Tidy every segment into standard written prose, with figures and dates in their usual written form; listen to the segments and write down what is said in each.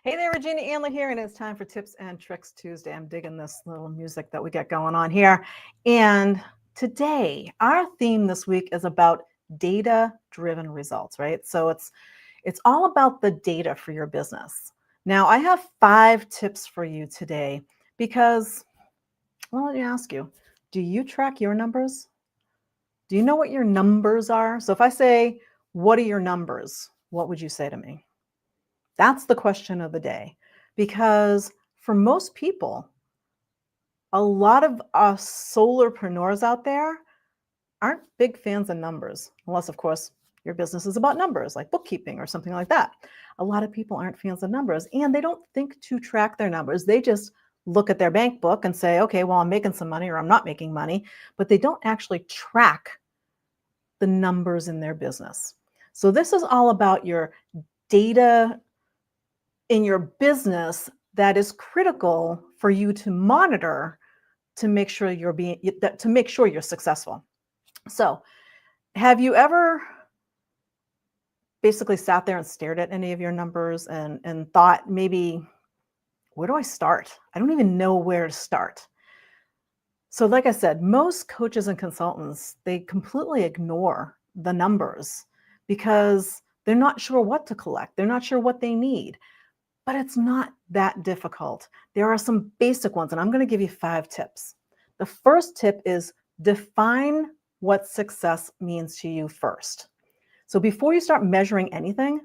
Hey there, Regina Andler here, and it's time for Tips and Tricks Tuesday. I'm digging this little music that we get going on here. And today, our theme this week is about data-driven results, right? So it's all about the data for your business. Now, I have 5 tips for you today because, well, let me ask you, do you track your numbers? Do you know what your numbers are? So if I say, what are your numbers? What would you say to me? That's the question of the day. Because for most people, a lot of us solopreneurs out there aren't big fans of numbers, unless, of course, your business is about numbers, like bookkeeping or something like that. A lot of people aren't fans of numbers, and they don't think to track their numbers. They just look at their bank book and say, okay, well, I'm making some money or I'm not making money, but they don't actually track the numbers in their business. So this is all about your data in your business that is critical for you to monitor to make sure you're successful. So, have you ever basically sat there and stared at any of your numbers and thought, maybe, where do I start? I don't even know where to start. So, like I said, most coaches and consultants, they completely ignore the numbers because they're not sure what to collect. They're not sure what they need. But it's not that difficult. There are some basic ones, and I'm going to give you 5 tips. The first tip is define what success means to you first. So before you start measuring anything,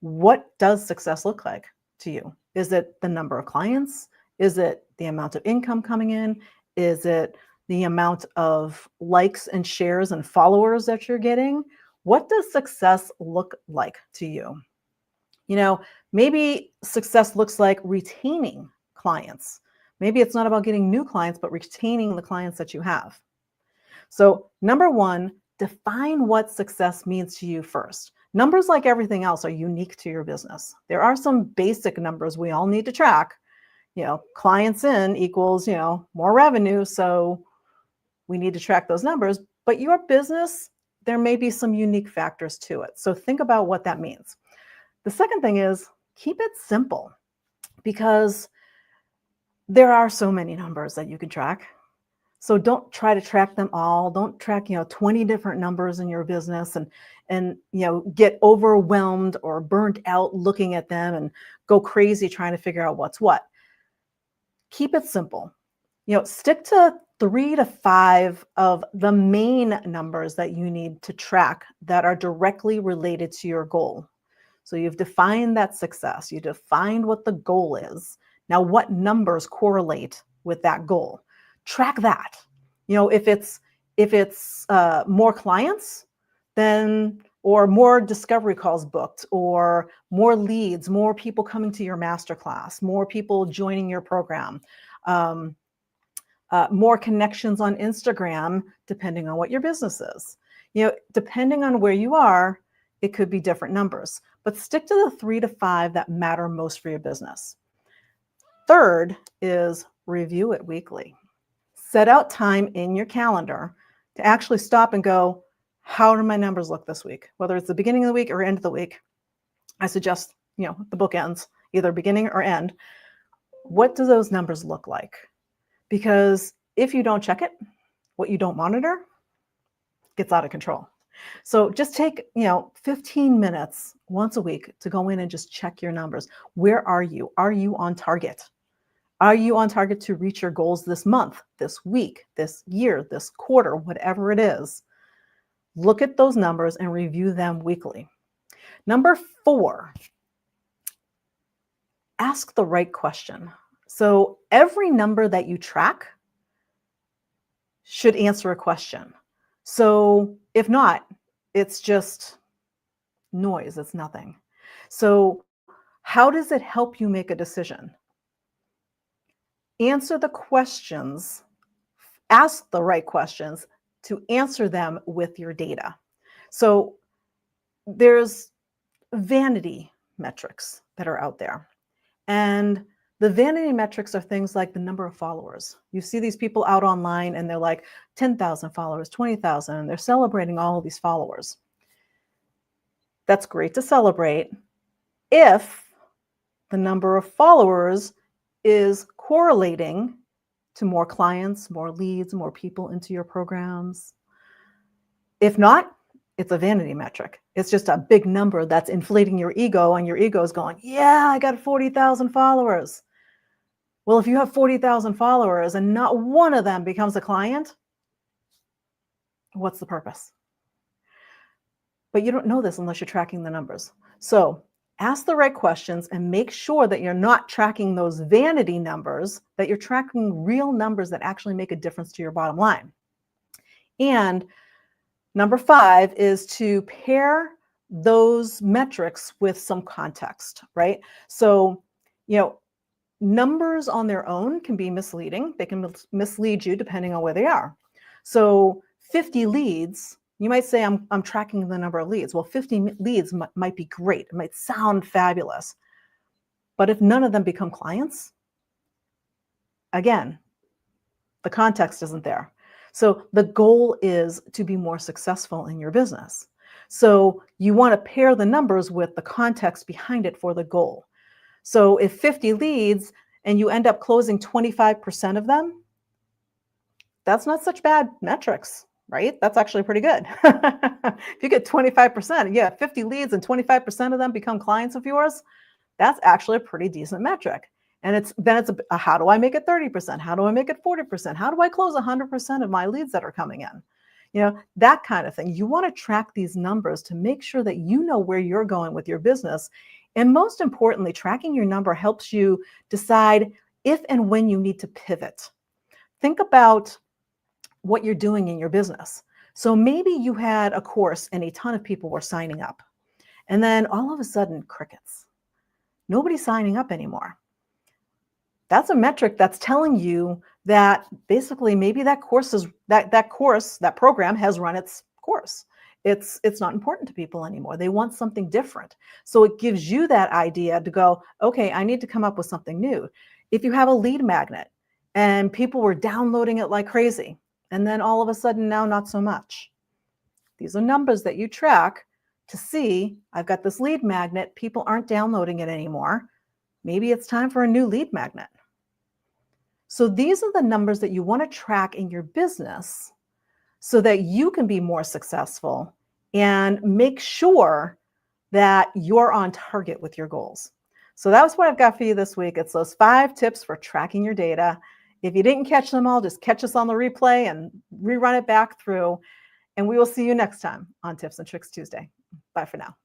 what does success look like to you? Is it the number of clients? Is it the amount of income coming in? Is it the amount of likes and shares and followers that you're getting? What does success look like to you? You know, maybe success looks like retaining clients. Maybe it's not about getting new clients, but retaining the clients that you have. So, number 1, define what success means to you first. Numbers, like everything else, are unique to your business. There are some basic numbers we all need to track. Clients in equals, more revenue. So we need to track those numbers. But your business, there may be some unique factors to it. So think about what that means. The second thing is keep it simple, because there are so many numbers that you can track. So don't try to track them all. Don't track, 20 different numbers in your business and get overwhelmed or burnt out looking at them and go crazy trying to figure out what's what. Keep it simple. Stick to 3 to 5 of the main numbers that you need to track that are directly related to your goal. So you've defined that success. You defined what the goal is. Now, what numbers correlate with that goal? Track that. If it's more clients, then, or more discovery calls booked, or more leads, more people coming to your masterclass, more people joining your program, more connections on Instagram, depending on what your business is. Depending on where you are, it could be different numbers, but stick to the 3 to 5 that matter most for your business. Third is review it weekly. Set out time in your calendar to actually stop and go, how do my numbers look this week? Whether it's the beginning of the week or end of the week, I suggest, the bookends, either beginning or end. What do those numbers look like? Because if you don't check it, what you don't monitor gets out of control. So just take, 15 minutes once a week to go in and just check your numbers. Where are you? Are you on target? Are you on target to reach your goals this month, this week, this year, this quarter, whatever it is? Look at those numbers and review them weekly. Number 4, ask the right question. So every number that you track should answer a question. So if not, it's just noise, it's nothing. So how does it help you make a decision? Answer the questions, ask the right questions to answer them with your data. So there's vanity metrics that are out there. And the vanity metrics are things like the number of followers. You see these people out online and they're like 10,000 followers, 20,000, and they're celebrating all of these followers. That's great to celebrate if the number of followers is correlating to more clients, more leads, more people into your programs. If not, it's a vanity metric. It's just a big number that's inflating your ego, and your ego is going, yeah, I got 40,000 followers. Well, if you have 40,000 followers and not one of them becomes a client, what's the purpose? But you don't know this unless you're tracking the numbers. So ask the right questions and make sure that you're not tracking those vanity numbers, that you're tracking real numbers that actually make a difference to your bottom line. And number 5 is to pair those metrics with some context, right? So, numbers on their own can be misleading. They can mislead you depending on where they are. So 50 leads, you might say, I'm tracking the number of leads. Well, 50 leads might be great. It might sound fabulous. But if none of them become clients, again, the context isn't there. So the goal is to be more successful in your business. So you want to pair the numbers with the context behind it for the goal. So if 50 leads and you end up closing 25% of them, that's not such bad metrics, right? That's actually pretty good. If you get 25%, yeah, 50 leads and 25% of them become clients of yours, that's actually a pretty decent metric. And it's how do I make it 30%? How do I make it 40%? How do I close 100% of my leads that are coming in? That kind of thing. You want to track these numbers to make sure that you know where you're going with your business. And most importantly, tracking your number helps you decide if and when you need to pivot. Think about what you're doing in your business. So maybe you had a course and a ton of people were signing up. And then all of a sudden, crickets. Nobody's signing up anymore. That's a metric that's telling you that basically maybe that program has run its course. It's not important to people anymore. They want something different. So it gives you that idea to go, okay, I need to come up with something new. If you have a lead magnet and people were downloading it like crazy, and then all of a sudden now not so much. These are numbers that you track to see, I've got this lead magnet, people aren't downloading it anymore. Maybe it's time for a new lead magnet. So these are the numbers that you want to track in your business so that you can be more successful and make sure that you're on target with your goals. So that was what I've got for you this week. It's those 5 tips for tracking your data. If you didn't catch them all, just catch us on the replay and rerun it back through. And we will see you next time on Tips and Tricks Tuesday. Bye for now.